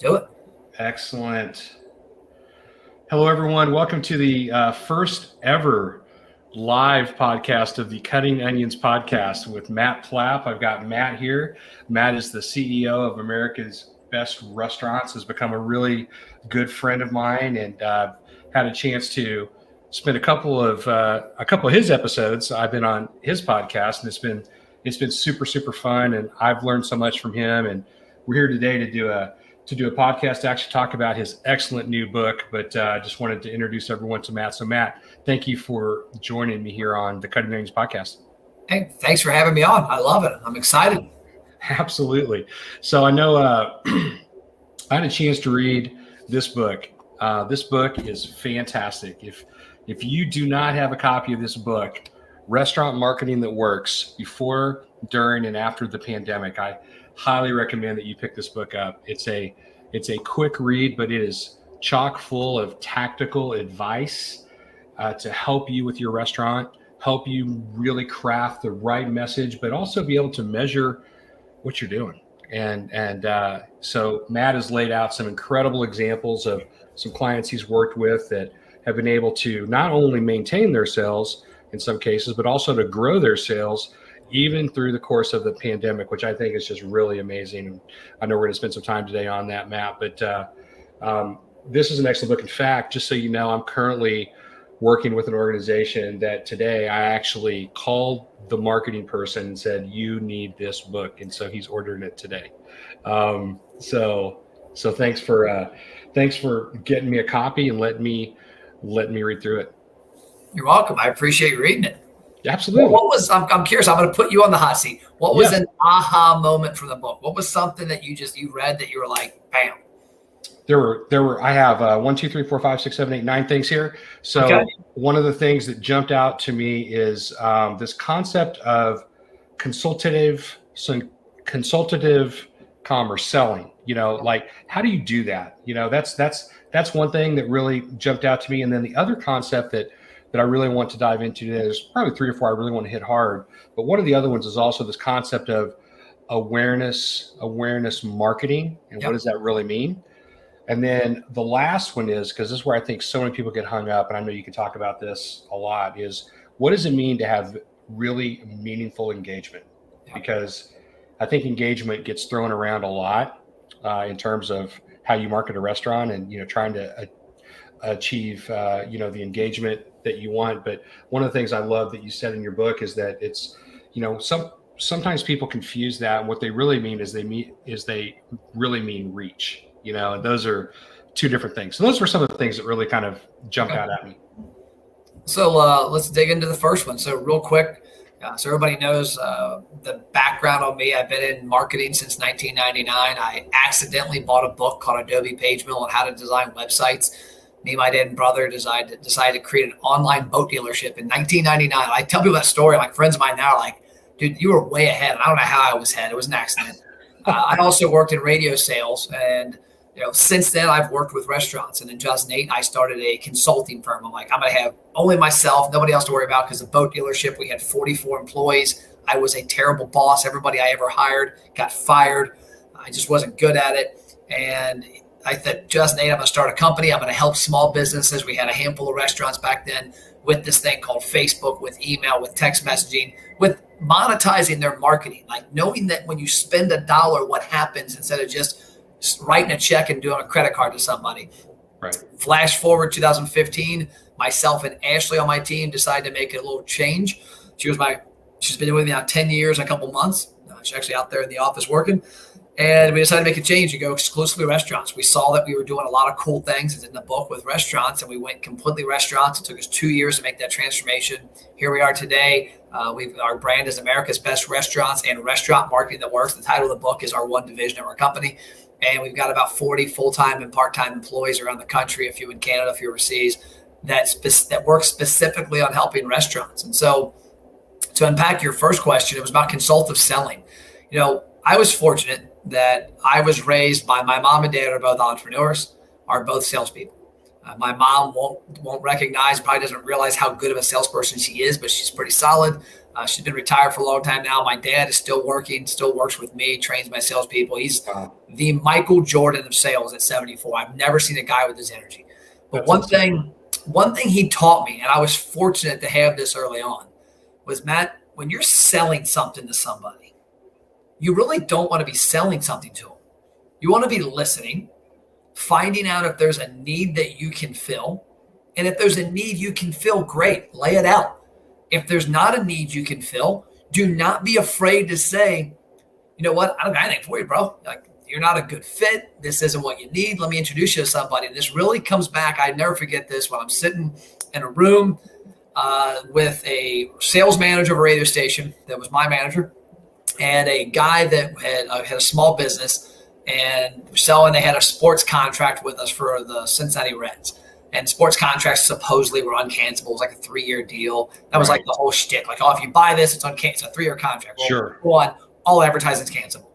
Do it. Excellent. Hello, everyone. Welcome to the first ever live podcast of the Cutting Onions podcast with Matt Plapp. I've got Matt here. Matt is the CEO of America's Best Restaurants, has become a really good friend of mine, and had a chance to spend a couple of his episodes. I've been on his podcast, and it's been super fun, and I've learned so much from him. And we're here today to do a podcast to actually talk about his excellent new book. But I just wanted to introduce everyone to Matt. So Matt, thank you for joining me here on the Cutting Onions podcast. Hey, thanks for having me on. I love it. I'm excited. Absolutely. So I know I had a chance to read this book. This book is fantastic. If you do not have a copy of this book, Restaurant Marketing That Works Before, During, and After the Pandemic, I highly recommend that you pick this book up. It's a quick read, but it is chock full of tactical advice to help you with your restaurant, help you really craft the right message, but also be able to measure what you're doing. And so Matt has laid out some incredible examples of some clients he's worked with that have been able to not only maintain their sales in some cases, but also to grow their sales even through the course of the pandemic, which I think is just really amazing. And I know we're going to spend some time today on that, Matt, but this is an excellent book. In fact, just so you know, I'm currently working with an organization that today I actually called the marketing person and said, you need this book. And so he's ordering it today. So thanks for getting me a copy and letting me read through it. You're welcome. I appreciate you reading it. Absolutely. I'm curious, I'm going to put you on the hot seat. What was an aha moment from the book? What was something that you read that you were like, bam? I have 1, 2, 3, 4, 5, 6, 7, 8, 9 things here. So One of the things that jumped out to me is this concept of consultative commerce, selling. Like, how do you do that? That's one thing that really jumped out to me. And then the other concept that I really want to dive into today, there's probably 3 or 4 I really want to hit hard. But one of the other ones is also this concept of awareness marketing. And what does that really mean? And then the last one is, because this is where I think so many people get hung up, and I know you can talk about this a lot, is what does it mean to have really meaningful engagement? Because I think engagement gets thrown around a lot in terms of how you market a restaurant and, trying to achieve, the engagement that you want. But one of the things I love that you said in your book is that it's, sometimes people confuse that. And what they really mean is they really mean reach, and those are 2 different things. So those were some of the things that really kind of jumped out at me. So let's dig into the first one. So real quick, so everybody knows the background on me. I've been in marketing since 1999. I accidentally bought a book called Adobe Page Mill on how to design websites. Me and my dad and brother decided to create an online boat dealership in 1999. I tell people that story, like friends of mine now are like, dude, you were way ahead. I don't know how I was ahead. It was an accident. I also worked in radio sales, and since then I've worked with restaurants. And in 2008, I started a consulting firm. I'm like, I'm going to have only myself, nobody else to worry about, because the boat dealership, we had 44 employees. I was a terrible boss. Everybody I ever hired got fired. I just wasn't good at it. And I said, 2008, I'm going to start a company. I'm going to help small businesses. We had a handful of restaurants back then with this thing called Facebook, with email, with text messaging, with monetizing their marketing, like knowing that when you spend $1, what happens instead of just writing a check and doing a credit card to somebody. Right. Flash forward 2015, myself and Ashley on my team decided to make a little change. She's been with me now 10 years, a couple months. She's actually out there in the office working. And we decided to make a change and go exclusively restaurants. We saw that we were doing a lot of cool things. It's in the book with restaurants, and we went completely restaurants. It took us 2 years to make that transformation. Here we are today. Our brand is America's Best Restaurants and Restaurant Marketing That Works. The title of the book is our one division of our company. And we've got about 40 full-time and part-time employees around the country, a few in Canada, a few overseas, that work specifically on helping restaurants. And so to unpack your first question, it was about consultative selling. I was fortunate that I was raised by my mom and dad are both entrepreneurs, are both salespeople. My mom won't recognize, probably doesn't realize how good of a salesperson she is, but she's pretty solid. She's been retired for a long time now. My dad is still working, still works with me, trains my salespeople. He's the Michael Jordan of sales at 74. I've never seen a guy with his energy. But one thing he taught me, and I was fortunate to have this early on, was, Matt, when you're selling something to somebody, you really don't want to be selling something to them. You want to be listening, finding out if there's a need that you can fill. And if there's a need you can fill, great, lay it out. If there's not a need you can fill, do not be afraid to say, you know what, I don't got anything for you, bro. Like, you're not a good fit. This isn't what you need. Let me introduce you to somebody. And this really comes back. I never forget this, when I'm sitting in a room with a sales manager of a radio station that was my manager, and a guy that had a small business and selling. They had a sports contract with us for the Cincinnati Reds. And sports contracts supposedly were uncancelable. It was like a 3-year deal. That was like the whole shtick. Like, oh, if you buy this, it's uncancelable. It's a 3-year contract. Well, sure. One, all advertising's cancelable.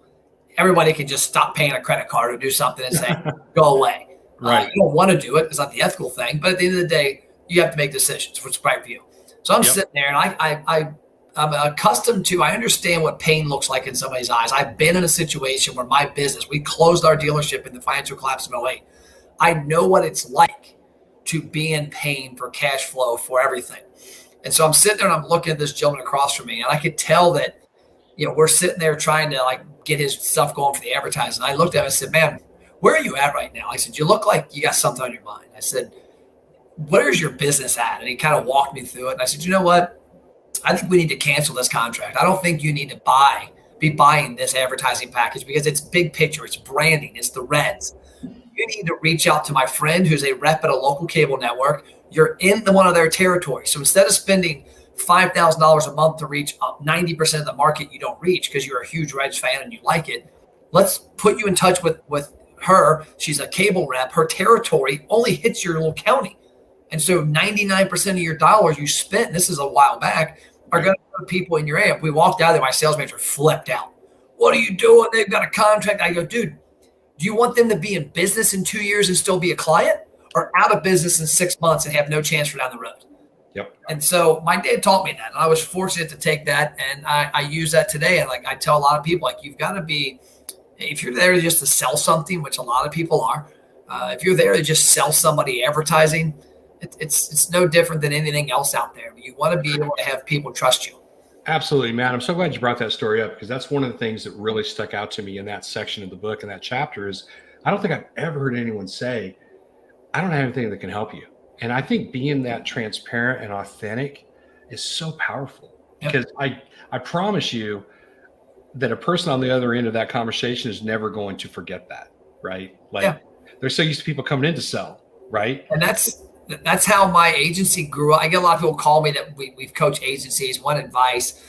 Everybody can just stop paying a credit card or do something and say, go away. Right. You don't want to do it. It's not the ethical thing. But at the end of the day, you have to make decisions for what's right for you. So I'm sitting there, and I'm accustomed to, I understand what pain looks like in somebody's eyes. I've been in a situation where my business, we closed our dealership in the financial collapse of 2008. I know what it's like to be in pain for cash flow, for everything. And so I'm sitting there and I'm looking at this gentleman across from me, and I could tell that, we're sitting there trying to like get his stuff going for the advertising. I looked at him and said, man, where are you at right now? I said, you look like you got something on your mind. I said, where's your business at? And he kind of walked me through it. And I said, you know what? I think we need to cancel this contract. I don't think you need to be buying this advertising package, because it's big picture. It's branding. It's the Reds. You need to reach out to my friend who's a rep at a local cable network. You're in one of their territories. So instead of spending $5,000 a month to reach 90% of the market you don't reach because you're a huge Reds fan and you like it, let's put you in touch with her. She's a cable rep. Her territory only hits your little county. And so 99% of your dollars you spent, this is a while back, are going to go to people in your area. We walked out there, my sales manager flipped out. What are you doing? They've got a contract. I go, dude, do you want them to be in business in 2 years and still be a client, or out of business in 6 months and have no chance for down the road? Yep. And so my dad taught me that, and I was fortunate to take that, and I use that today. And like I tell a lot of people, like, you've got to be, if you're there just to sell something, which a lot of people are, if you're there to just sell somebody advertising, it's no different than anything else out there. You want to be able to have people trust you. Absolutely, Matt. I'm so glad you brought that story up, because that's one of the things that really stuck out to me in that section of the book and that chapter is, I don't think I've ever heard anyone say, I don't have anything that can help you. And I think being that transparent and authentic is so powerful, because I promise you that a person on the other end of that conversation is never going to forget that, right? Like they're so used to people coming in to sell, right? And that's how my agency grew up. I get a lot of people call me that we've coached agencies, want advice.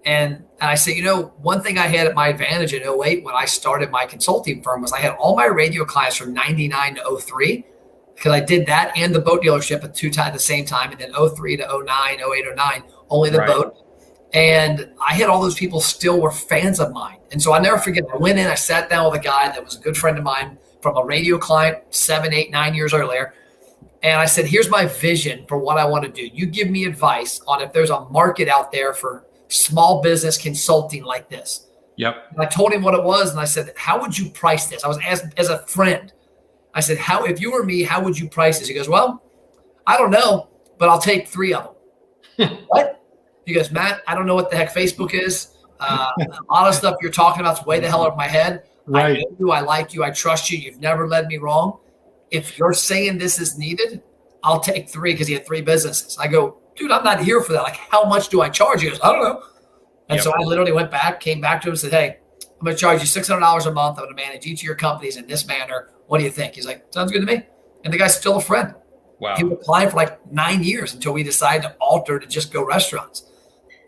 And I say, one thing I had at my advantage in 2008 when I started my consulting firm was I had all my radio clients from 99 to 03, because I did that and the boat dealership at the same time. And then 03 to 09, 08, 09, only the boat. And I had all those people still were fans of mine. And so I never forget, I went in, I sat down with a guy that was a good friend of mine from a radio client 7, 8, 9 years earlier. And I said, here's my vision for what I want to do. You give me advice on if there's a market out there for small business consulting like this. Yep. And I told him what it was. And I said, how would you price this? I was asked as a friend. I said, if you were me, how would you price this? He goes, well, I don't know, but I'll take 3 of them. What? He goes, Matt, I don't know what the heck Facebook is. A lot of stuff you're talking about is way the hell out of my head. Right. I know you, I like you, I trust you. You've never led me wrong. If you're saying this is needed, I'll take 3, because he had 3 businesses. I go, dude, I'm not here for that. Like, how much do I charge? He goes, I don't know. And so I literally came back to him and said, hey, I'm going to charge you $600 a month. I'm going to manage each of your companies in this manner. What do you think? He's like, sounds good to me. And the guy's still a friend. Wow. He was applying for like 9 years until we decided to alter to just go restaurants.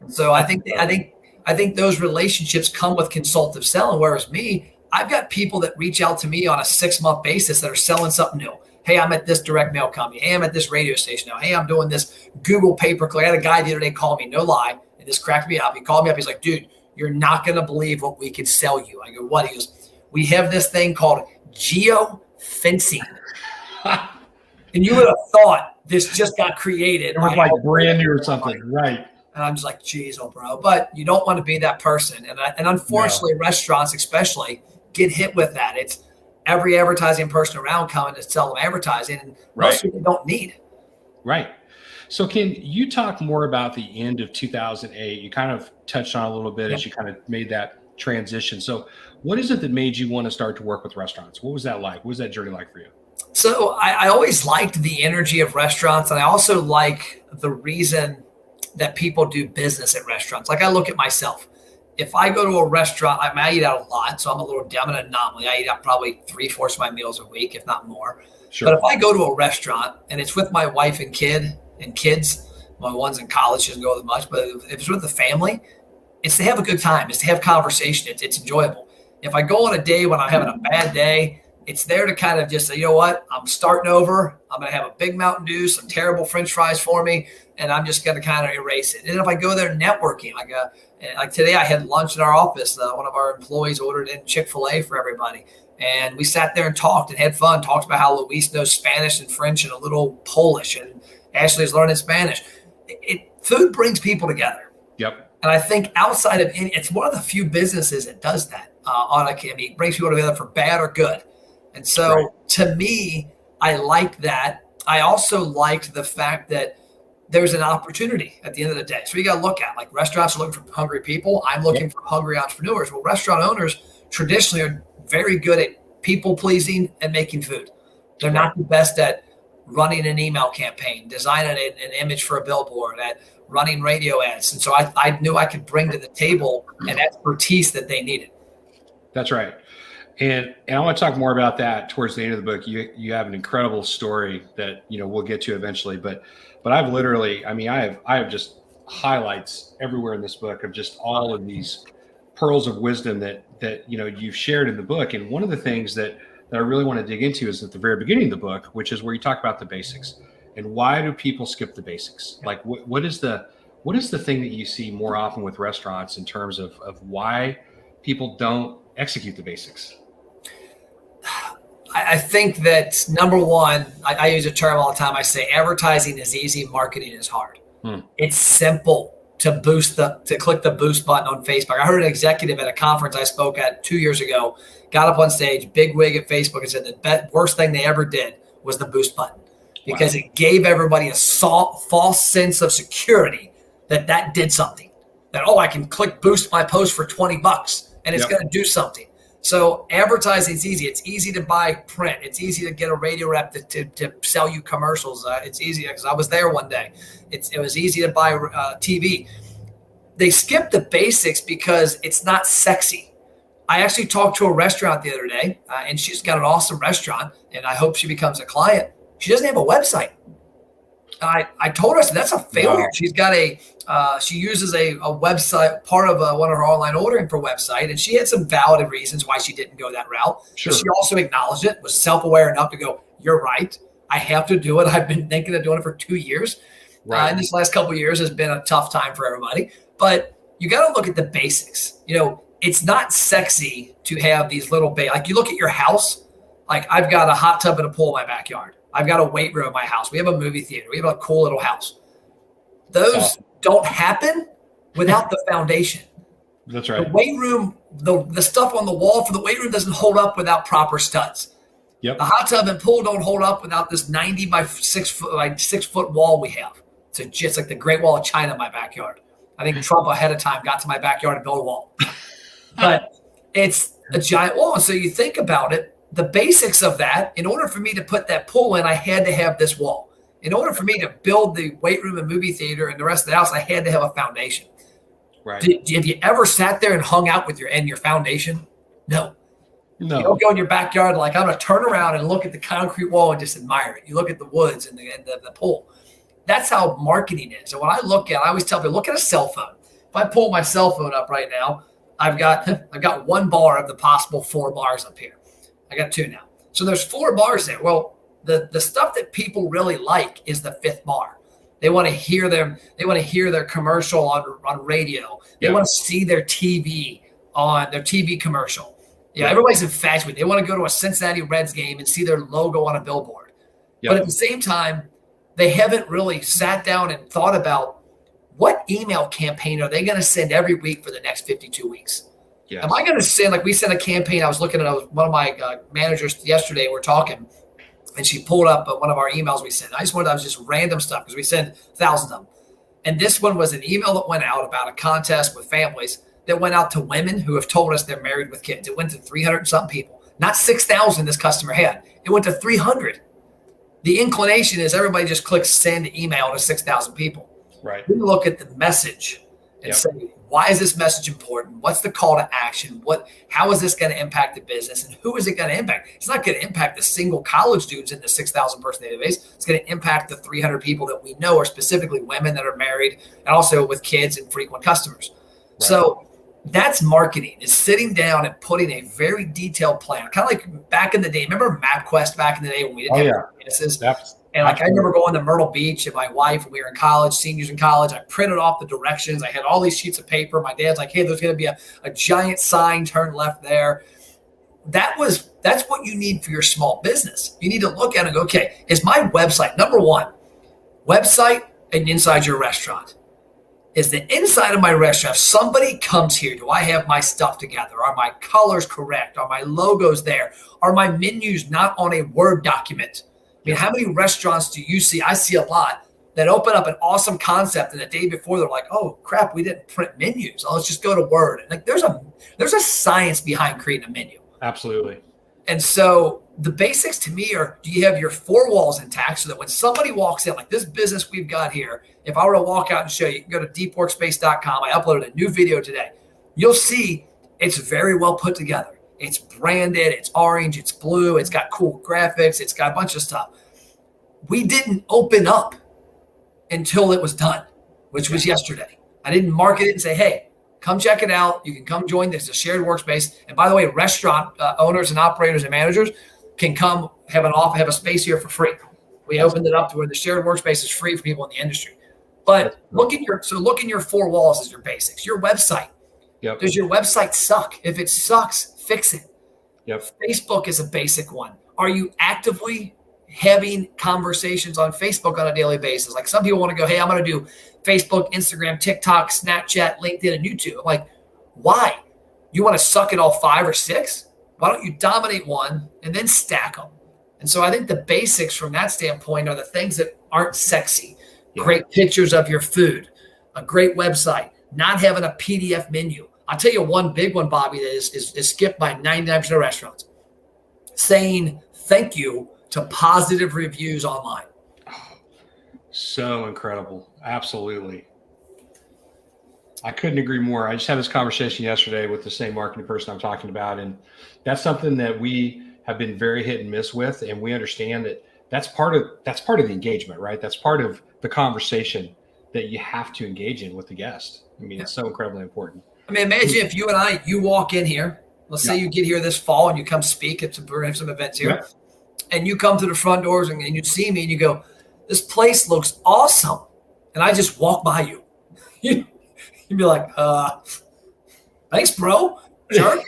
So I think those relationships come with consultative selling. Whereas me, I've got people that reach out to me on a 6-month basis that are selling something new. Hey, I'm at this direct mail company. Hey, I'm at this radio station now. Hey, I'm doing this Google pay-per-click. I had a guy the other day call me, no lie, and this cracked me up. He called me up. He's like, dude, you're not going to believe what we could sell you. I go, what? He goes, we have this thing called geofencing. And you would have thought this just got created. It was like brand new or something, right? And I'm just like, geez, oh, bro. But you don't want to be that person. And unfortunately, restaurants especially get hit with that. It's every advertising person around coming to sell them advertising, and most people don't need. Right. So can you talk more about the end of 2008? You kind of touched on a little bit as you kind of made that transition. So what is it that made you want to start to work with restaurants? What was that like? What was that journey like for you? So I always liked the energy of restaurants. And I also like the reason that people do business at restaurants. Like I look at myself. If I go to a restaurant, I eat out a lot. So I'm an anomaly. I eat out probably 3/4 of my meals a week, if not more. Sure. But if I go to a restaurant and it's with my wife and kids, my one's in college, she doesn't go with much, but if it's with the family, it's to have a good time. It's to have conversation. It's enjoyable. If I go on a day when I'm having a bad day, it's there to kind of just say, you know what, I'm starting over. I'm going to have a big Mountain Dew, some terrible French fries for me, and I'm just going to kind of erase it. And if I go there networking, like today I had lunch in our office. One of our employees ordered in Chick-fil-A for everybody. And we sat there and talked and had fun, talked about how Luis knows Spanish and French and a little Polish, and Ashley's learning Spanish. Food brings people together. Yep. And I think outside of it's one of the few businesses that does that. It brings people together for bad or good. And so to me, I liked that. I also liked the fact that there's an opportunity at the end of the day. So you got to look at, like, restaurants are looking for hungry people. I'm looking for hungry entrepreneurs. Well, restaurant owners traditionally are very good at people pleasing and making food. They're not the best at running an email campaign, designing an image for a billboard, at running radio ads. And so I knew I could bring to the table an expertise that they needed. That's right. And I want to talk more about that towards the end of the book. You have an incredible story that, we'll get to eventually, but I've literally, I have just highlights everywhere in this book of just all of these pearls of wisdom that you've shared in the book. And one of the things that I really want to dig into is at the very beginning of the book, which is where you talk about the basics and why do people skip the basics? Like what is the thing that you see more often with restaurants in terms of why people don't execute the basics? I think that number one, I use a term all the time. I say advertising is easy, marketing is hard. It's simple to click the boost button on Facebook. I heard an executive at a conference I spoke at 2 years ago, got up on stage, big wig at Facebook, and said the worst thing they ever did was the boost button, because it gave everybody a false sense of security that did something. That, I can click boost my post for $20 and it's going to do something. So advertising is easy. It's easy to buy print. It's easy to get a radio rep to sell you commercials. It's easy because I was there one day. It was easy to buy TV. They skip the basics because it's not sexy. I actually talked to a restaurant the other day, and she's got an awesome restaurant, and I hope she becomes a client. She doesn't have a website. And I told her, I said, that's a failure. Wow. She's got she uses a website, part of one of her online ordering for website. And she had some valid reasons why she didn't go that route. Sure. But she also acknowledged it, was self-aware enough to go, you're right. I have to do it. I've been thinking of doing it for 2 years. Right. And this last couple of years has been a tough time for everybody. But you got to look at the basics. It's not sexy to have these little like you look at your house, like I've got a hot tub and a pool in my backyard. I've got a weight room in my house. We have a movie theater. We have a cool little house. Those don't happen without the foundation. That's right. The weight room, the stuff on the wall for the weight room doesn't hold up without proper studs. Yep. The hot tub and pool don't hold up without this 90 by 6 foot wall we have. It's like the Great Wall of China in my backyard. I think Trump ahead of time got to my backyard and built a wall. But it's a giant wall. And so you think about it, the basics of that, in order for me to put that pool in, I had to have this wall. In order for me to build the weight room and movie theater and the rest of the house, I had to have a foundation. Right. Have you ever sat there and hung out with your foundation? No. You don't go in your backyard like, I'm going to turn around and look at the concrete wall and just admire it. You look at the woods and the pool. That's how marketing is. And when I always tell people, look at a cell phone. If I pull my cell phone up right now, I've got 1 bar of the possible 4 bars up here. I got 2 now. So there's 4 bars there. Well, the stuff that people really like is the 5th bar. They want to hear them. They want to hear their commercial on radio. They want to see their TV on their TV commercial. Everybody's infatuated. They want to go to a Cincinnati Reds game and see their logo on a billboard. But at the same time, they haven't really sat down and thought about what email campaign are they going to send every week for the next 52 weeks? Yes. Am I going to send, like we sent a campaign, I was looking at one of my managers yesterday, we're talking, and she pulled up one of our emails we sent. I was just random stuff because we send thousands of them. And this one was an email that went out about a contest with families that went out to women who have told us they're married with kids. It went to 300 and something people, not 6,000 this customer had. It went to 300. The inclination is everybody just clicks send email to 6,000 people. Right. We look at the message and say, why is this message important? What's the call to action? How is this going to impact the business? And who is it going to impact? It's not going to impact the single college students in the 6,000 person database. It's going to impact the 300 people that we know are specifically women that are married and also with kids and frequent customers. Right. So that's marketing, is sitting down and putting a very detailed plan, kind of like back in the day. Remember MapQuest back in the day when we didn't have businesses? And like I remember going to Myrtle Beach and my wife, when we were in college, seniors in college, I printed off the directions. I had all these sheets of paper. My dad's like, hey, there's going to be a giant sign, turn left there. That's what you need for your small business. You need to look at it and go, okay, is my website, number one, website and inside your restaurant. Is the inside of my restaurant, if somebody comes here, do I have my stuff together? Are my colors correct? Are my logos there? Are my menus not on a Word document? I mean, how many restaurants do you see? I see a lot that open up an awesome concept and the day before they're like, oh crap, we didn't print menus. Oh, let's just go to Word. And like there's a science behind creating a menu. Absolutely. And so the basics to me are, do you have your four walls intact so that when somebody walks in, like this business we've got here, if I were to walk out and show you, you can go to deepworkspace.com. I uploaded a new video today. You'll see it's very well put together. It's branded, it's orange, it's blue, it's got cool graphics, it's got a bunch of stuff. We didn't open up until it was done, which was yesterday. I didn't market it and say, hey, come check it out. You can come join this, a shared workspace. And by the way, restaurant owners and operators and managers can come have a space here for free. We opened it up to where the shared workspace is free for people in the industry. But look in your four walls as your basics. Your website. Yep. Does your website suck? If it sucks, fix it. Yep. Facebook is a basic one. Are you actively having conversations on Facebook on a daily basis? Like some people want to go, hey, I'm going to do Facebook, Instagram, TikTok, Snapchat, LinkedIn, and YouTube. I'm like, why? You want to suck at all 5 or 6? Why don't you dominate one and then stack them? And so I think the basics from that standpoint are the things that aren't sexy. Yeah. Great pictures of your food, a great website, not having a PDF menu. I'll tell you one big one, Bobby, that is skipped by 99% of restaurants. Saying thank you to positive reviews online. Oh, so incredible. Absolutely. I couldn't agree more. I just had this conversation yesterday with the same marketing person I'm talking about. And that's something that we have been very hit and miss with. And we understand that that's part of the engagement, right? That's part of the conversation that you have to engage in with the guest. I mean, It's so incredibly important. I mean, imagine if you walk in here, let's say you get here this fall and you come speak at some events here, and you come to the front doors and you see me and you go, this place looks awesome. And I just walk by you. You'd be like, thanks, bro. Sure.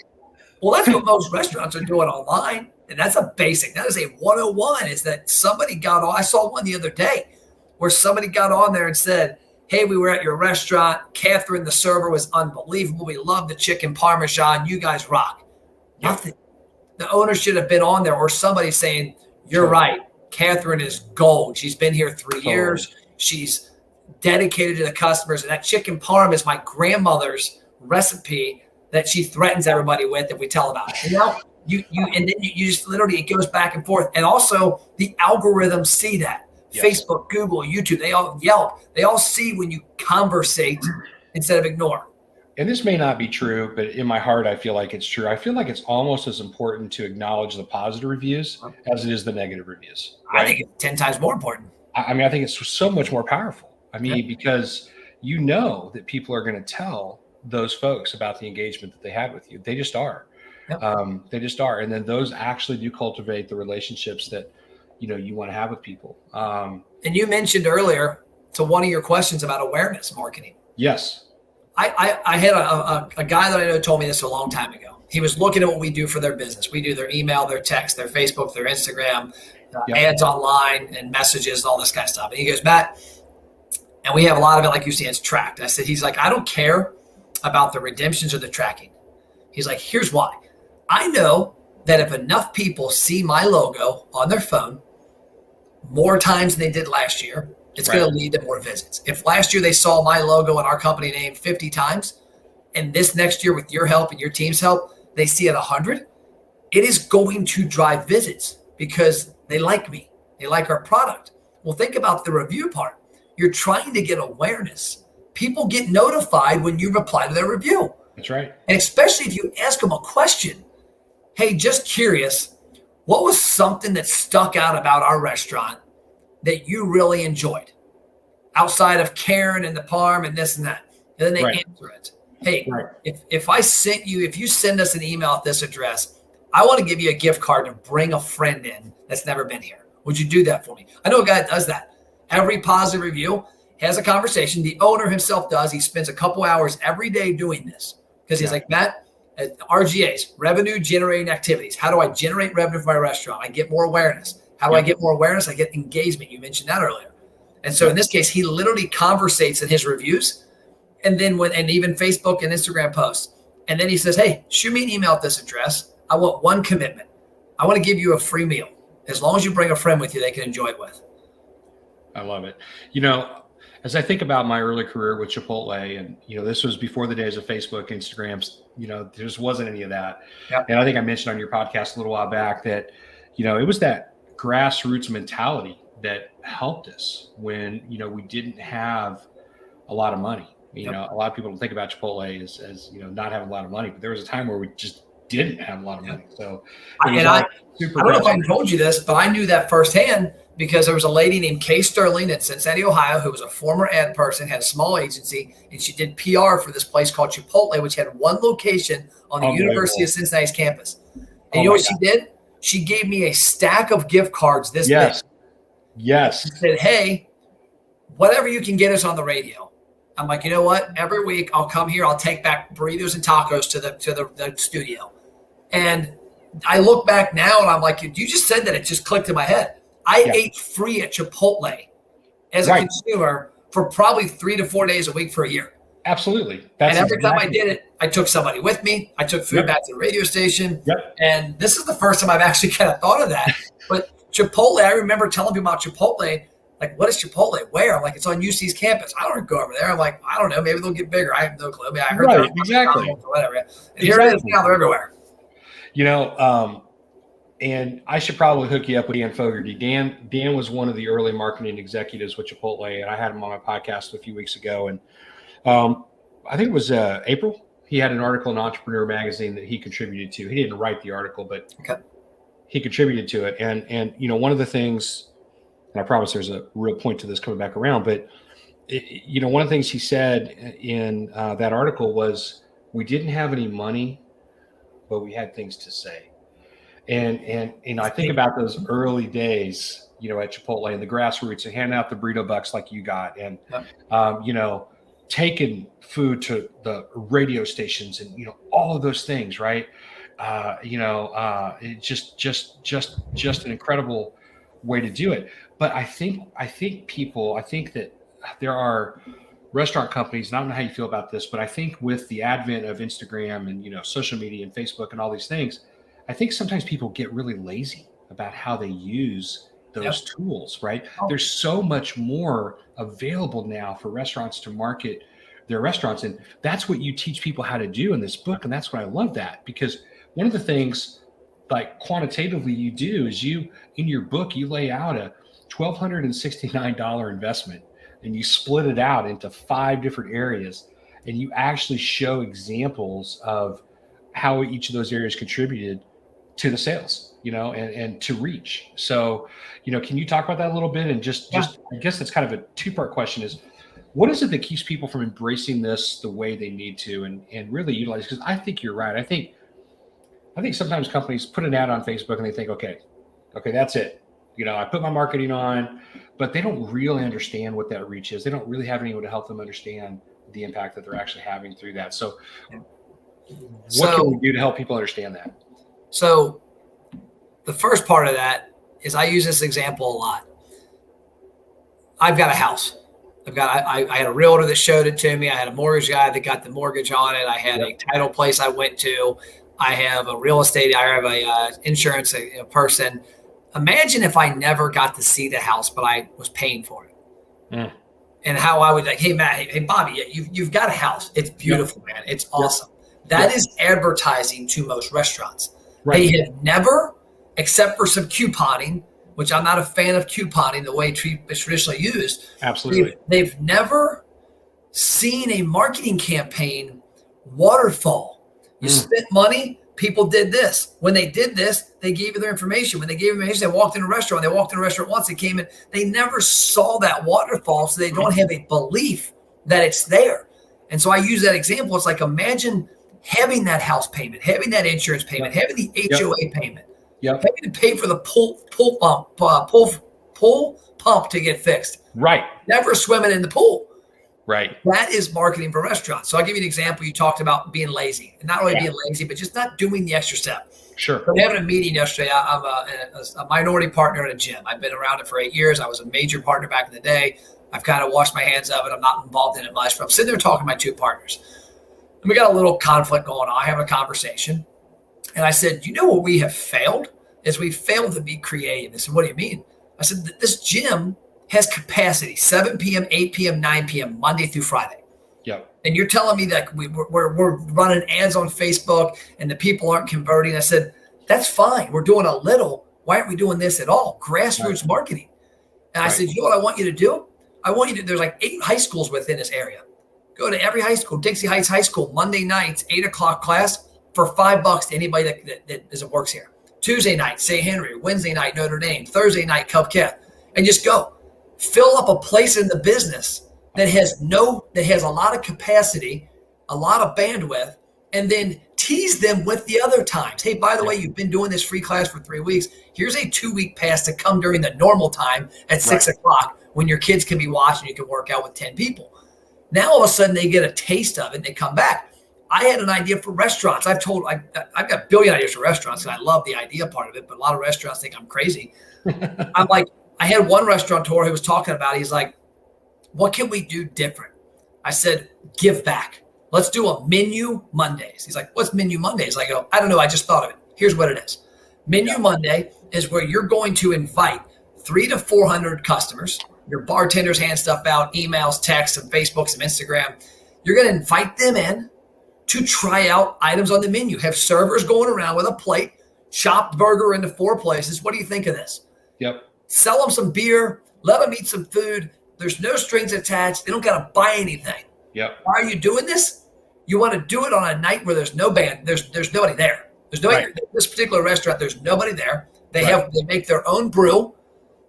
Well, that's what most restaurants are doing online. And that's a basic. That is a 101 is that somebody got on. I saw one the other day where somebody got on there and said, hey, we were at your restaurant. Catherine, the server, was unbelievable. We love the chicken parmesan. You guys rock. Nothing. The owner should have been on there or somebody saying, you're right. Catherine is gold. She's been here 3 years. She's dedicated to the customers. And that chicken parm is my grandmother's recipe that she threatens everybody with if we tell about it. You know, and then you just literally, it goes back and forth. And also the algorithms see that. Yes. Facebook, Google, YouTube, they all Yelp. They all see when you conversate instead of ignore. And this may not be true, but in my heart, I feel like it's true. I feel like it's almost as important to acknowledge the positive reviews as it is the negative reviews. Right? I think it's 10 times more important. I mean, I think it's so much more powerful. I mean, because you know that people are going to tell those folks about the engagement that they had with you. They just are. Yep. They just are. And then those actually do cultivate the relationships that, you know, you want to have with people. And you mentioned earlier to one of your questions about awareness marketing. Yes. I had a guy that I know told me this a long time ago. He was looking at what we do for their business. We do their email, their text, their Facebook, their Instagram, Yep. ads online and messages, all this kind of stuff. And he goes, Matt, and we have a lot of it, like you see, it's tracked. I said, he's like, I don't care about the redemptions or the tracking. He's like, here's why. I know that if enough people see my logo on their phone more times than they did last year, it's going to lead to more visits. If last year they saw my logo and our company name 50 times, and this next year with your help and your team's help, they see it 100, it is going to drive visits because they like me. They like our product. Well, think about the review part. You're trying to get awareness. People get notified when you reply to their review. That's right. And especially if you ask them a question. Hey, just curious, what was something that stuck out about our restaurant that you really enjoyed outside of Karen and the Parm and this and that? And then they answer it. Hey, if you send us an email at this address, I want to give you a gift card to bring a friend in that's never been here. Would you do that for me? I know a guy that does that. Every positive review has a conversation. The owner himself does. He spends a couple hours every day doing this because he's like, Matt, RGAs, revenue generating activities. How do I generate revenue for my restaurant? I get more awareness. How do I get more awareness? I get engagement. You mentioned that earlier. And so in this case, he literally conversates in his reviews and then and even Facebook and Instagram posts. And then he says, hey, shoot me an email at this address. I want one commitment. I want to give you a free meal. As long as you bring a friend with you, they can enjoy it with. I love it. As I think about my early career with Chipotle, and, this was before the days of Facebook, Instagrams, there just wasn't any of that. Yep. And I think I mentioned on your podcast a little while back that, it was that grassroots mentality that helped us when, we didn't have a lot of money. A lot of people don't think about Chipotle as not having a lot of money, but there was a time where we just didn't have a lot of money. So I don't know if I told you this, but I knew that firsthand because there was a lady named Kay Sterling in Cincinnati, Ohio, who was a former ad person, had a small agency, and she did PR for this place called Chipotle, which had one location on the University of Cincinnati's campus. And you know what she did? She gave me a stack of gift cards this big. Yes. She said, hey, whatever you can get us on the radio. I'm like, you know what? Every week I'll come here. I'll take back burritos and tacos to the studio. And I look back now and I'm like, you just said that. It just clicked in my head. I ate free at Chipotle as a consumer for probably 3 to 4 days a week for a year. Absolutely. And every time I did it, I took somebody with me. I took food back to the radio station. And this is the first time I've actually kind of thought of that. But Chipotle, I remember telling people about Chipotle. Like, what is Chipotle? Where? I'm like, it's on UC's campus. I don't go over there. I'm like, I don't know. Maybe they'll get bigger. I have no clue. I mean, I heard they're exactly. Or whatever. And here it is now. They're everywhere. And I should probably hook you up with Dan Fogarty. Dan was one of the early marketing executives with Chipotle, and I had him on my podcast a few weeks ago. And I think it was April. He had an article in Entrepreneur Magazine that he contributed to. He didn't write the article, but he contributed to it. And one of the things, and I promise there's a real point to this coming back around, but one of the things he said in that article was, we didn't have any money, but we had things to say. And I think about those early days, at Chipotle and the grassroots and handing out the burrito bucks like you got, and taking food to the radio stations and all of those things, right? It just an incredible way to do it. But I think that there are restaurant companies, and I don't know how you feel about this, but I think with the advent of Instagram and social media and Facebook and all these things, I think sometimes people get really lazy about how they use those tools, right? There's so much more available now for restaurants to market their restaurants. And that's what you teach people how to do in this book. And that's what I love that, because one of the things like quantitatively you do is in your book, you lay out a $1,269 investment and you split it out into 5 different areas. And you actually show examples of how each of those areas contributed to the sales, and to reach. So, can you talk about that a little bit? And just I guess that's kind of a 2-part question is, what is it that keeps people from embracing this the way they need to and really utilize? Because I think you're right. I think sometimes companies put an ad on Facebook and they think, okay, that's it. I put my marketing on, but they don't really understand what that reach is. They don't really have anyone to help them understand the impact that they're actually having through that. So What can we So, do to help people understand that? so the first part of that is I use this example a lot. I've got a house. I had a realtor that showed it to me. I had a mortgage guy that got the mortgage on it. I had a title place I went to. I have a real estate. I have a insurance person. Imagine if I never got to see the house, but I was paying for it. Mm. And how I would like, hey Matt, hey Bobby, you've got a house. It's beautiful, man. It's awesome. That is advertising to most restaurants. Right. They have never, except for some couponing, which I'm not a fan of couponing the way it's traditionally used. Absolutely. They've never seen a marketing campaign waterfall. You spent money, people did this. When they did this, they gave you their information. When they gave you information, they walked in a restaurant. They walked in a restaurant once, they came in. They never saw that waterfall, so they don't have a belief that it's there. And so I use that example. It's like, imagine having that house payment, having that insurance payment, having the HOA payment, having to pay for the pull pump to get fixed. Right. Never swimming in the pool. Right. That is marketing for restaurants. So I'll give you an example. You talked about being lazy, and not only being lazy, but just not doing the extra step. Sure. So having a meeting yesterday. I'm a minority partner at a gym. I've been around it for 8 years. I was a major partner back in the day. I've kind of washed my hands of it. I'm not involved in it much, but I'm sitting there talking to my two partners. And we got a little conflict going on. I have a conversation. And I said, you know what we have failed? Is we failed to be creative. They said, what do you mean? I said, this gym has capacity, 7 p.m., 8 p.m., 9 p.m., Monday through Friday. Yep. And you're telling me that we're running ads on Facebook and the people aren't converting. I said, that's fine. We're doing a little. Why aren't we doing this at all? Grassroots marketing. And I said, you know what I want you to do? I want you to, there's like 8 high schools within this area. Go to every high school, Dixie Heights High School, Monday nights, 8 o'clock class for $5 to anybody that works here. Tuesday night, St. Henry. Wednesday night, Notre Dame. Thursday night, Cupcake. And just go. Fill up a place in the business that has a lot of capacity, a lot of bandwidth, and then tease them with the other times. Hey, by the way, you've been doing this free class for 3 weeks. Here's a 2-week pass to come during the normal time at 6 o'clock when your kids can be watching. You can work out with 10 people. Now all of a sudden they get a taste of it and they come back. I had an idea for restaurants. I've got a billion ideas for restaurants, and I love the idea part of it, but a lot of restaurants think I'm crazy. I'm like, I had one restaurateur who was talking about it. He's like, what can we do different? I said, give back. Let's do a menu Mondays. He's like, what's menu Mondays? I go, I don't know. I just thought of it. Here's what it is. Menu Monday is where you're going to invite 300 to 400 customers. Your bartenders hand stuff out, emails, texts, some Facebook, some Instagram. You're going to invite them in to try out items on the menu. Have servers going around with a plate, chopped burger into 4 places. What do you think of this? Yep. Sell them some beer, let them eat some food. There's no strings attached. They don't got to buy anything. Yep. Why are you doing this? You want to do it on a night where there's no band. There's nobody there. There's nobody. This particular restaurant, there's nobody there. They make their own brew,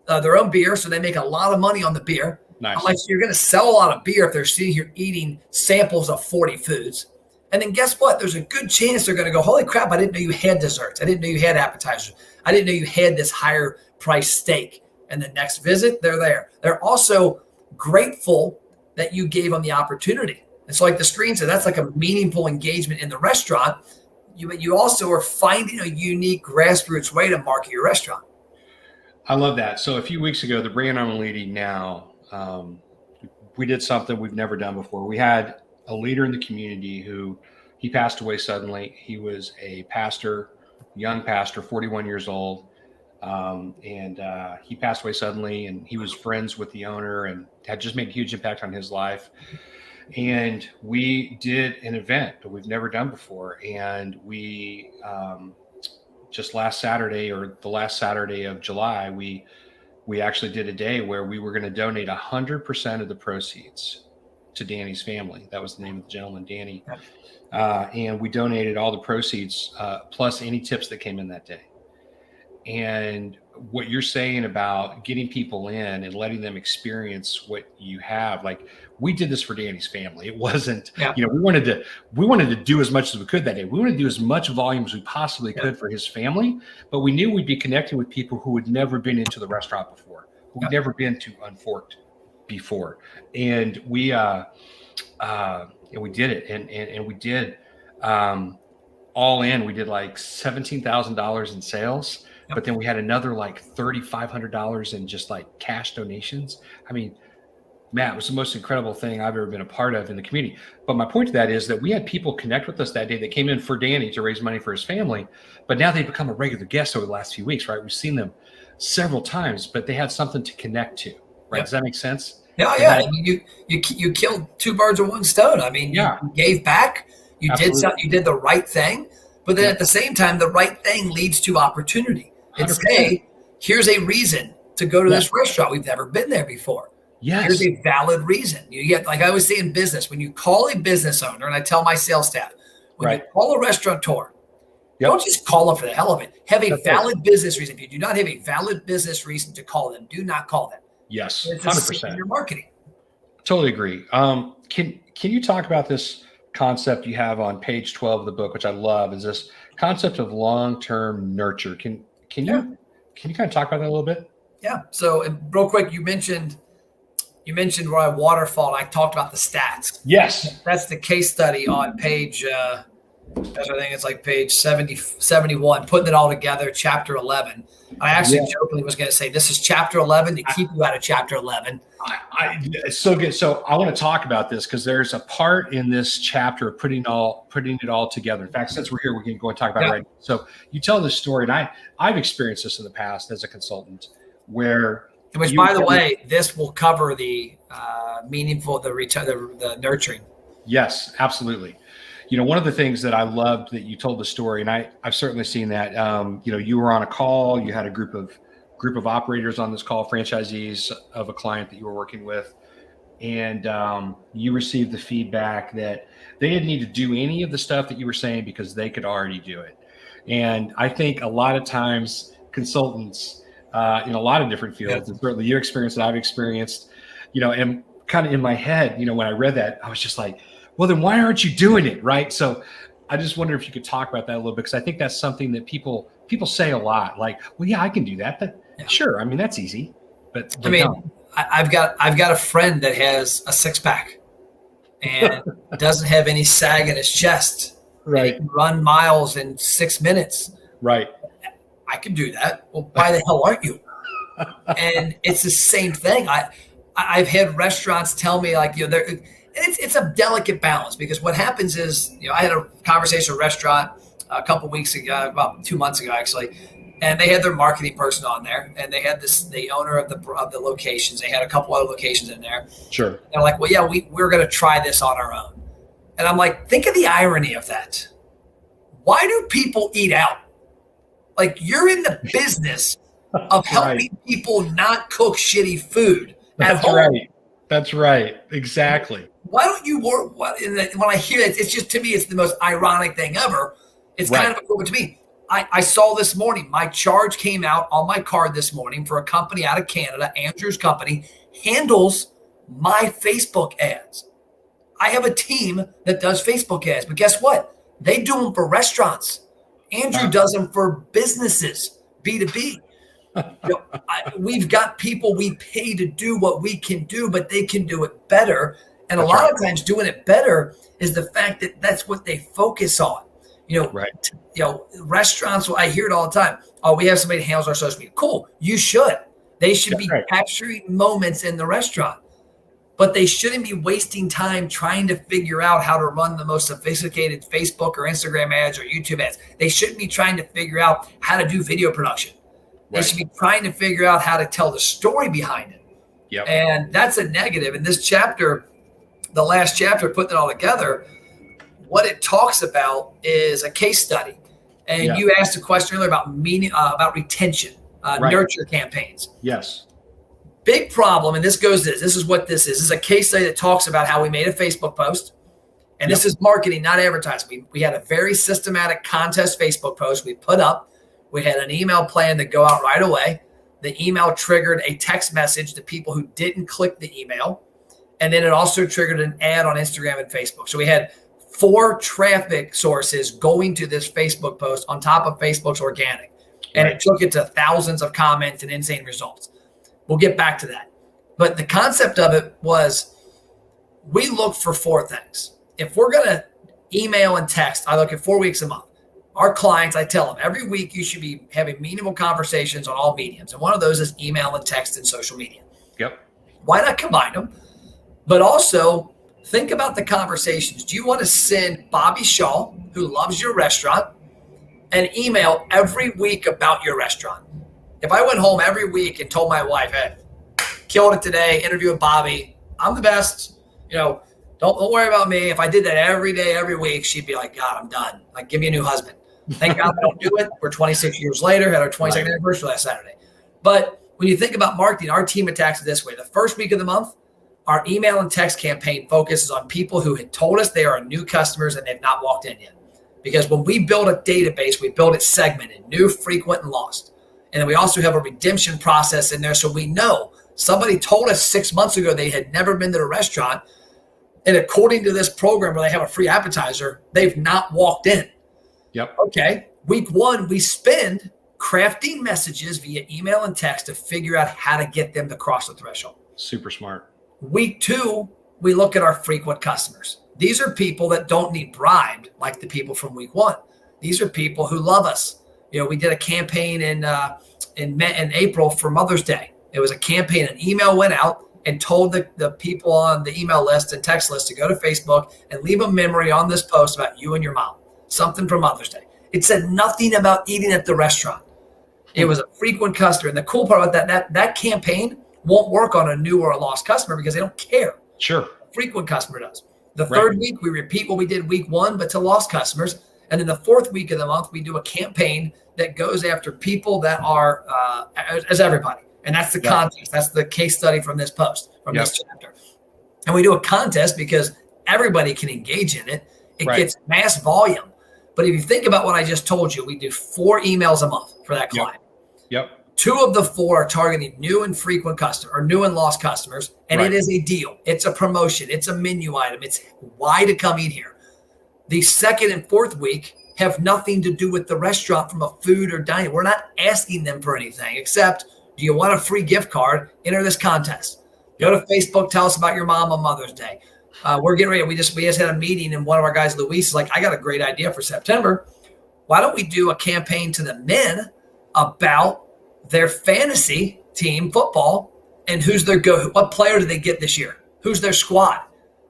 their own beer, so they make a lot of money on the beer. Nice. Like, you're going to sell a lot of beer if they're sitting here eating samples of 40 foods. And then guess what? There's a good chance they're going to go, holy crap, I didn't know you had desserts. I didn't know you had appetizers. I didn't know you had this higher price steak. And the next visit, they're there. They're also grateful that you gave them the opportunity. And so, like the screen said, that's like a meaningful engagement in the restaurant. You also are finding a unique grassroots way to market your restaurant. I love that. So a few weeks ago, the brand I'm leading now, we did something we've never done before. We had a leader in the community he passed away suddenly. He was a pastor, young pastor, 41 years old. And he passed away suddenly, and he was friends with the owner and had just made a huge impact on his life. And we did an event that we've never done before. And we, just last Saturday, or the last Saturday of July, we actually did a day where we were going to donate 100% of the proceeds to Danny's family. That was the name of the gentleman, Danny. And we donated all the proceeds, plus any tips that came in that day. And what you're saying about getting people in and letting them experience what you have, like, we did this for Danny's family. It wasn't, we wanted to do as much as we could that day. We wanted to do as much volume as we possibly could for his family, but we knew we'd be connecting with people who had never been into the restaurant before, who had never been to Unforked before. And we did it. And we did All in, we did like $17,000 in sales, Yep. but then we had another like $3,500 in just like cash donations. I mean, Matt, it was the most incredible thing I've ever been a part of in the community. But my point to that is that we had people connect with us that day that came in for Danny to raise money for his family, but now they've become a regular guest over the last few weeks, right? We've seen them several times, but they had something to connect to, right? Yep. Does that make sense? Yeah, yeah. I mean, you killed two birds with one stone. I mean, you gave back, you Absolutely. Did something, you did the right thing, but then at the same time, the right thing leads to opportunity. It's, hey, here's a reason to go to this restaurant. We've never been there before. Yes. Here's a valid reason. You get, like I always say in business, when you call a business owner, and I tell my sales staff, when you call a restaurateur, don't just call them for the hell of it. Have a valid business reason. If you do not have a valid business reason to call them, do not call them. Yes, 100%. Your marketing. Totally agree. Can you talk about this concept you have on page 12 of the book, which I love, is this concept of long-term nurture? Can you kind of talk about that a little bit? Yeah. So real quick, you mentioned where I waterfall. I talked about the stats. Yes. That's the case study on page, I think it's like page 71, putting it all together, chapter 11. I actually jokingly was going to say, this is chapter 11 to keep you out of chapter 11. It's so good. So I want to talk about this because there's a part in this chapter of putting it all together. In fact, since we're here, we're going to go and talk about it right now. So you tell this story, and I've experienced this in the past as a consultant where, which, by the way, this will cover the meaningful, the nurturing. Yes, absolutely. One of the things that I loved that you told the story, and I've certainly seen that. You were on a call. You had a group of operators on this call, franchisees of a client that you were working with, and you received the feedback that they didn't need to do any of the stuff that you were saying because they could already do it. And I think a lot of times consultants in a lot of different fields, and certainly your experience that I've experienced, and kind of in my head, when I read that, I was just like, well, then why aren't you doing it? Right. So I just wonder if you could talk about that a little bit, because I think that's something that people say a lot, like, well, yeah, I can do that. Sure. I mean, that's easy, but I mean, I've got a friend that has a 6-pack and doesn't have any sag in his chest. Right. He can run miles in 6 minutes. Right. I can do that. Well, why the hell aren't you? And it's the same thing. I've had restaurants tell me, like, it's a delicate balance, because what happens is, I had a conversation with a restaurant a couple weeks ago, about 2 months ago, actually, and they had their marketing person on there, and they had the owner of the locations. They had a couple other locations in there. Sure. And they're like, well, yeah, we're going to try this on our own. And I'm like, think of the irony of that. Why do people eat out? Like, you're in the business of helping people not cook shitty food at home. Right. That's right. Exactly. Why don't you work? When I hear it, it's just, to me, it's the most ironic thing ever. It's kind of equivalent to me. I saw this morning, my charge came out on my card this morning for a company out of Canada. Andrew's company handles my Facebook ads. I have a team that does Facebook ads, but guess what? They do them for restaurants. Andrew does them for businesses, B2B. We've got people we pay to do what we can do, but they can do it better. And a lot of times doing it better is the fact that that's what they focus on. Restaurants, I hear it all the time. Oh, we have somebody who handles our social media. Cool. You should. They should be capturing moments in the restaurant, but they shouldn't be wasting time trying to figure out how to run the most sophisticated Facebook or Instagram ads or YouTube ads. They shouldn't be trying to figure out how to do video production. They should be trying to figure out how to tell the story behind it. Yep. And that's a negative. In this chapter, the last chapter, putting it all together, what it talks about is a case study. And you asked a question earlier about about retention, nurture campaigns. Yes. Big problem, and this is what this is. This is a case study that talks about how we made a Facebook post. And this is marketing, not advertising. We had a very systematic contest Facebook post we put up. We had an email plan that go out right away. The email triggered a text message to people who didn't click the email. And then it also triggered an ad on Instagram and Facebook. So we had 4 traffic sources going to this Facebook post on top of Facebook's organic. And it took it to thousands of comments and insane results. We'll get back to that. But the concept of it was, we look for 4 things. If we're going to email and text. I look at 4 weeks a month. Our clients, I tell them every week you should be having meaningful conversations on all mediums. And one of those is email and text and social media. Yep. Why not combine them? But also think about the conversations. Do you want to send Bobby Shaw, who loves your restaurant, an email every week about your restaurant? If I went home every week and told my wife, hey, killed it today, interview with Bobby, I'm the best, don't worry about me. If I did that every day, every week, she'd be like, God, I'm done. Like, give me a new husband. Thank God I don't do it. We're 26 years later, had our 22nd anniversary last Saturday. But when you think about marketing, our team attacks it this way. The first week of the month, our email and text campaign focuses on people who had told us they are new customers and they've not walked in yet. Because when we build a database, we build it segmented, new, frequent, and lost. And then we also have a redemption process in there. So we know somebody told us 6 months ago they had never been to the restaurant. And according to this program where they have a free appetizer, they've not walked in. Yep. Okay. Week one, we spend crafting messages via email and text to figure out how to get them to cross the threshold. Super smart. Week two, we look at our frequent customers. These are people that don't need bribed like the people from week one. These are people who love us. We did a campaign in April for Mother's Day. It was a campaign. An email went out and told the people on the email list and text list to go to Facebook and leave a memory on this post about you and your mom, something for Mother's Day. It said nothing about eating at the restaurant. It was a frequent customer. And the cool part about that campaign won't work on a new or a lost customer because they don't care. Sure. A frequent customer does. The third week, we repeat what we did week one, but to lost customers. And then the fourth week of the month, we do a campaign that goes after people that are as everybody. And that's the contest. That's the case study from this post, from this chapter. And we do a contest because everybody can engage in it. It gets mass volume. But if you think about what I just told you, we do 4 emails a month for that client. Yep. 2 of the 4 are targeting new and frequent customers or new and lost customers. And it is a deal. It's a promotion. It's a menu item. It's why to come eat here. The second and fourth week have nothing to do with the restaurant from a food or dining. We're not asking them for anything except, do you want a free gift card? Enter this contest. Go to Facebook. Tell us about your mom on Mother's Day. We're getting ready. We just had a meeting and one of our guys, Luis, is like, I got a great idea for September. Why don't we do a campaign to the men about their fantasy team football and who's their what player do they get this year? Who's their squad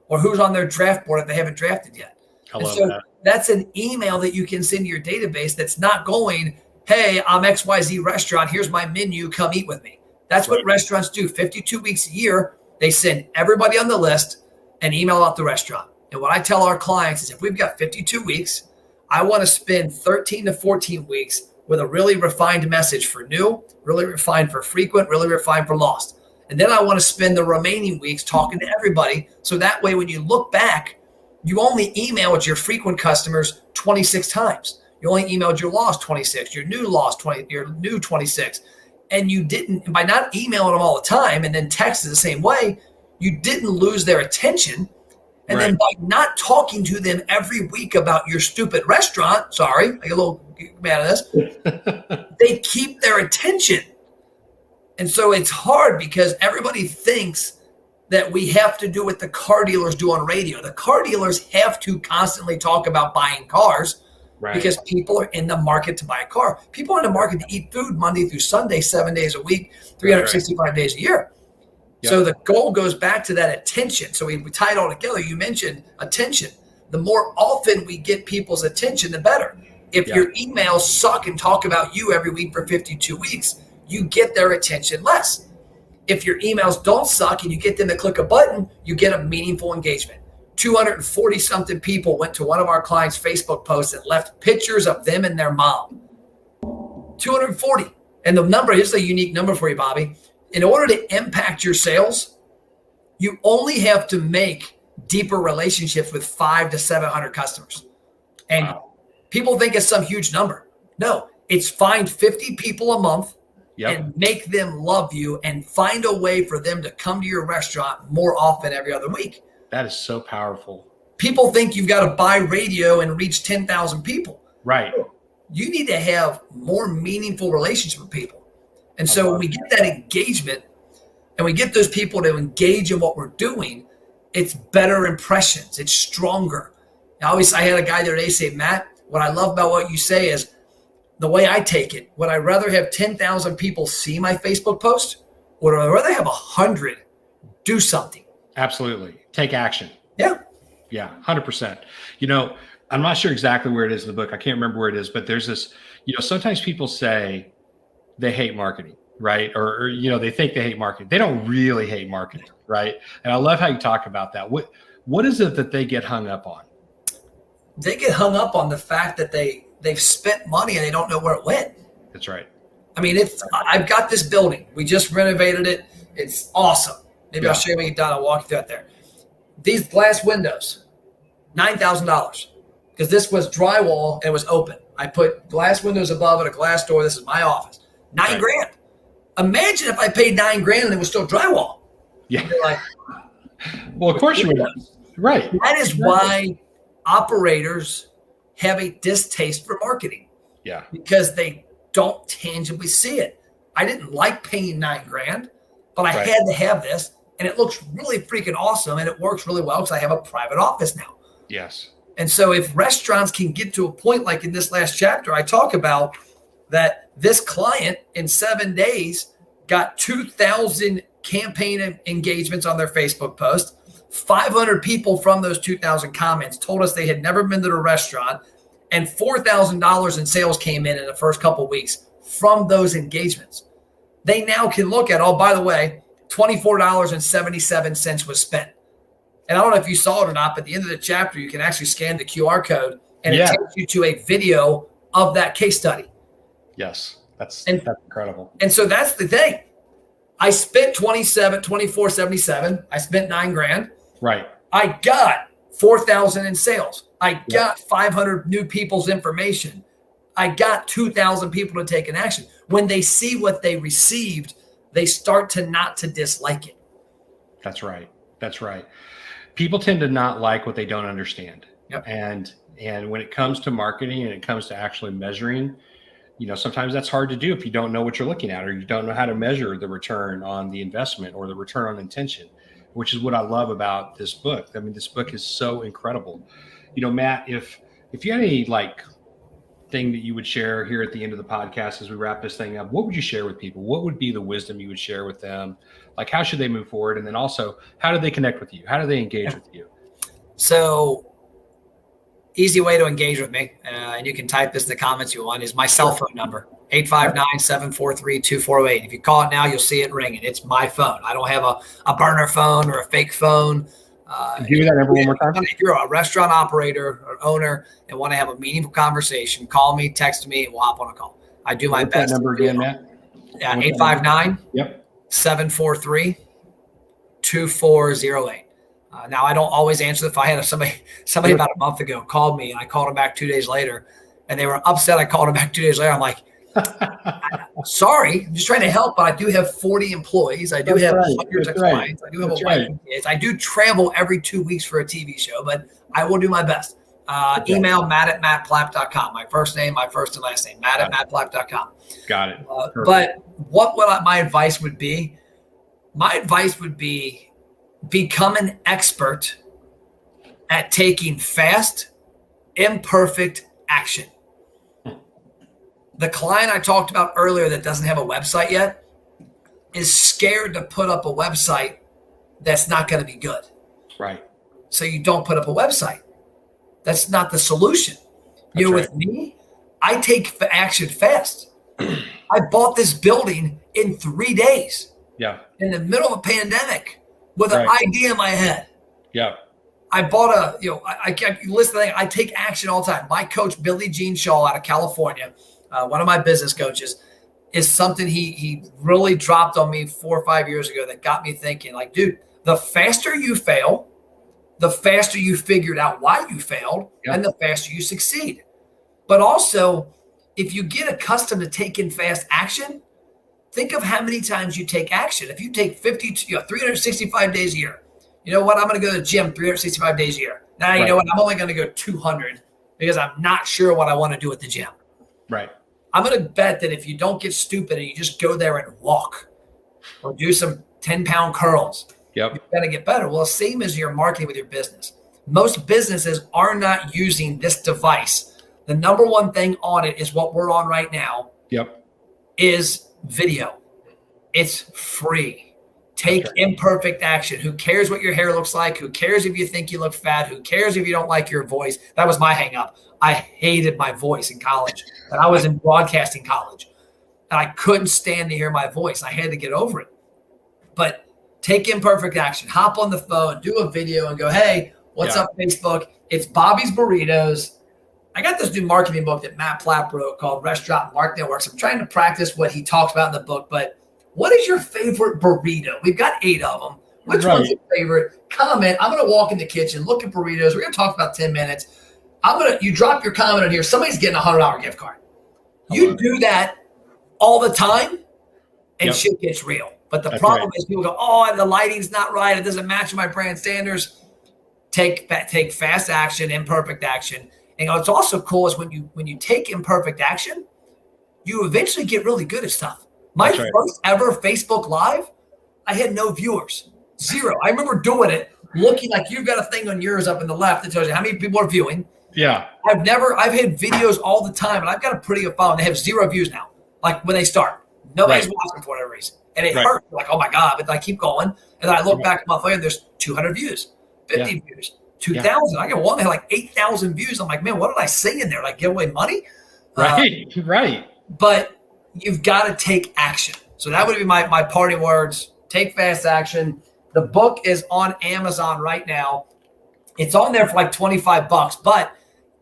or who's on their draft board if they haven't drafted yet? I love that. That's an email that you can send to your database that's not going, hey, I'm XYZ restaurant. Here's my menu. Come eat with me. That's what restaurants do. 52 weeks a year, they send everybody on the list an email out the restaurant. And what I tell our clients is if we've got 52 weeks, I want to spend 13 to 14 weeks with a really refined message for new, really refined for frequent, really refined for lost. And then I want to spend the remaining weeks talking to everybody. So that way, when you look back, you only emailed your frequent customers 26 times. You only emailed your lost 26, your new lost 20, your new 26. And you didn't, by not emailing them all the time and then texting the same way, you didn't lose their attention. And then by not talking to them every week about your stupid restaurant, sorry, I get a little mad at this, they keep their attention. And so it's hard because everybody thinks that we have to do what the car dealers do on radio. The car dealers have to constantly talk about buying cars because people are in the market to buy a car. People are in the market to eat food Monday through Sunday, 7 days a week, 365 days a year. Yep. So the goal goes back to that attention. So we tie it all together. You mentioned attention. The more often we get people's attention, the better. If your emails suck and talk about you every week for 52 weeks, you get their attention less. If your emails don't suck and you get them to click a button, you get a meaningful engagement. 240 something people went to one of our clients' Facebook posts and left pictures of them and their mom. 240. And the number, here's a unique number for you, Bobby. In order to impact your sales, you only have to make deeper relationships with 500 to 700 customers. And people think it's some huge number. No, it's find 50 people a month and make them love you and find a way for them to come to your restaurant more often every other week. That is so powerful. People think you've got to buy radio and reach 10,000 people. Right. You need to have more meaningful relationships with people. And so when we get that engagement and we get those people to engage in what we're doing, it's better impressions. It's stronger. I had a guy the other day say, Matt, what I love about what you say is the way I take it. Would I rather have 10,000 people see my Facebook post, or would I rather have 100 do something? Absolutely. Take action. Yeah. Yeah, 100%. I'm not sure exactly where it is in the book. I can't remember where it is, but there's this, sometimes people say they hate marketing, right? Or they think they hate marketing. They don't really hate marketing, right? And I love how you talk about that. What is it that they get hung up on? They get hung up on the fact that they've spent money and they don't know where it went. That's right. I mean, I've got this building. We just renovated it. It's awesome. Maybe I'll show you when you get done. I'll walk you through it there. These glass windows, $9,000, because this was drywall and it was open. I put glass windows above and a glass door. This is my office. $9,000. Imagine if I paid $9,000 and it was still drywall. Yeah. You're like, well, of course you would. Right. That is why operators have a distaste for marketing. Yeah. Because they don't tangibly see it. I didn't like paying $9,000, but I had to have this, and it looks really freaking awesome, and it works really well because I have a private office now. Yes. And so if restaurants can get to a point like in this last chapter, I talk about that this client in 7 days got 2,000 campaign engagements on their Facebook post. 500 people from those 2,000 comments told us they had never been to a restaurant, and $4,000 in sales came in the first couple of weeks from those engagements. They now can look at, oh, by the way, $24.77 was spent. And I don't know if you saw it or not, but at the end of the chapter, you can actually scan the QR code and it takes you to a video of that case study. Yes, that's incredible. And so that's the thing. I spent $24.77. I spent $9,000. Right. I got 4,000 in sales. I got 500 new people's information. I got 2,000 people to take an action. When they see what they received, they start to not to dislike it. That's right. That's right. People tend to not like what they don't understand. Yep. And when it comes to marketing and it comes to actually measuring, sometimes that's hard to do if you don't know what you're looking at, or you don't know how to measure the return on the investment or the return on intention, which is what I love about this book. I mean, this book is so incredible. Matt, if you had any thing that you would share here at the end of the podcast as we wrap this thing up, what would you share with people? What would be the wisdom you would share with them? How should they move forward? And then also, how do they connect with you? How do they engage with you? So easy way to engage with me, and you can type this in the comments you want, is my cell phone number, 859-743-2408. If you call it now, you'll see it ringing. It's my phone. I don't have a burner phone or a fake phone. Give me that number one more time. If you're a restaurant operator or owner and want to have a meaningful conversation, call me, text me, and we'll hop on a call. I do my best. That number again, Matt? Yeah, 859 Yep. 743-2408. Now, I don't always answer. If I had somebody about a month ago called me and I called them back 2 days later and they were upset, I called them back 2 days later. I'm like, sorry, I'm just trying to help, but I do have 40 employees. I do have hundreds of clients. I do have a wife and kids. I do travel every 2 weeks for a TV show, but I will do my best. Email matt@mattplapp.com. My first name, my first and last name, matt@mattplapp.com. Got it. But what my advice would be? My advice would be become an expert at taking fast, imperfect action. The client I talked about earlier that doesn't have a website yet is scared to put up a website that's not going to be good. Right. So you don't put up a website. That's not the solution. With me, I take action fast. I bought this building in 3 days. Yeah. In the middle of a pandemic with an idea in my head. Yeah. I bought I can't list the thing. I take action all the time. My coach, Billy Jean Shaw out of California, one of my business coaches, is something he really dropped on me 4 or 5 years ago that got me thinking, dude, the faster you fail, the faster you figured out why you failed, and the faster you succeed. But also, if you get accustomed to taking fast action, think of how many times you take action. If you take 365 days a year, you know what? I'm going to go to the gym 365 days a year. Now, you know what? I'm only going to go 200 because I'm not sure what I want to do at the gym. Right. I'm going to bet that if you don't get stupid and you just go there and walk or do some 10-pound curls, you're going to get better. Well, same as your marketing with your business. Most businesses are not using this device. The number one thing on it is what we're on right now. Yep. Is video. It's free. Take imperfect action. Who cares what your hair looks like? Who cares if you think you look fat? Who cares if you don't like your voice? That was my hang up. I hated my voice in college. And I was in broadcasting college. And I couldn't stand to hear my voice. I had to get over it. But take imperfect action. Hop on the phone, do a video and go, hey, what's up, Facebook? It's Bobby's Burritos. I got this new marketing book that Matt Plapp wrote called Restaurant Marketing Works. I'm trying to practice what he talks about in the book, but what is your favorite burrito? We've got 8 of them. Which one's your favorite? Comment. I'm going to walk in the kitchen, look at burritos. We're going to talk about 10 minutes. You drop your comment on here. Somebody's getting a $100 gift card. You do that all the time and shit gets real. But the problem is people go, oh, the lighting's not right. It doesn't match my brand standards. Take fast action, imperfect action. And what's also cool is when you take imperfect action, you eventually get really good at stuff. My first ever Facebook Live, I had no viewers, 0. I remember doing it, looking like you've got a thing on yours up in the left that tells you how many people are viewing. Yeah. I've had videos all the time, and I've got a pretty good following. They have 0 views now, like when they start. Nobody's watching for whatever reason. And it hurts. Like, oh my God. But I keep going. And then I look back a month later, there's 200 views, 50 views. 2,000. I got one that had like 8,000 views. I'm like, man, what did I say in there? Like give away money? Right. But you've got to take action. So that would be my parting words. Take fast action. The book is on Amazon right now. It's on there for like $25, but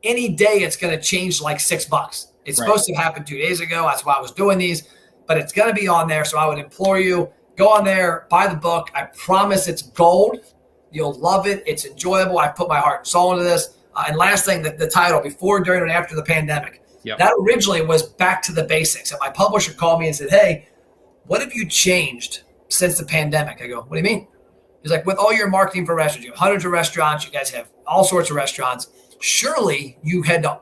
any day it's going to change to like $6. It's supposed to happen 2 days ago. That's why I was doing these, but it's going to be on there. So I would implore you, go on there, buy the book. I promise it's gold. You'll love it. It's enjoyable. I put my heart and soul into this. And last thing, the title, Before, During, and After the Pandemic. That originally was Back to the Basics. And my publisher called me and said, hey, what have you changed since the pandemic? I go, what do you mean? He's like, with all your marketing for restaurants, you have hundreds of restaurants. You guys have all sorts of restaurants. Surely you had to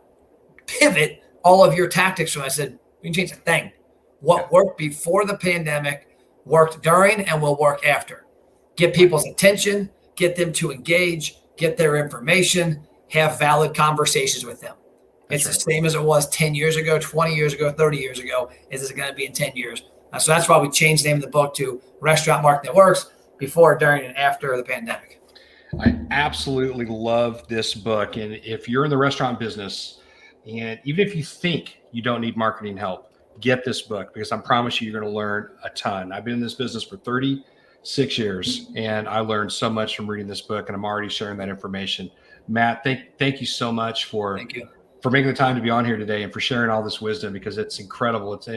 pivot all of your tactics. So I said, you can change a thing. What worked before the pandemic worked during and will work after. Get people's attention. Get them to engage, get their information, have valid conversations with them. It's the same as it was 10 years ago, 20 years ago, 30 years ago. Is it going to be in 10 years? So that's why we changed the name of the book to Restaurant Marketing That Works, Before, During, and After the Pandemic. I absolutely love this book. And if you're in the restaurant business, and even if you think you don't need marketing help, get this book because I promise you're going to learn a ton. I've been in this business for 36 years, and I learned so much from reading this book, and I'm already sharing that information. Matt, thank you so much for making the time to be on here today and for sharing all this wisdom because it's incredible. It's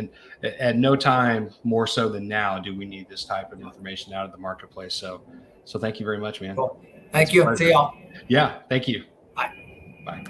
at no time more so than now do we need this type of information out of the marketplace. So thank you very much, man. Cool. Thank you. See y'all. Yeah, thank you. Bye. Bye.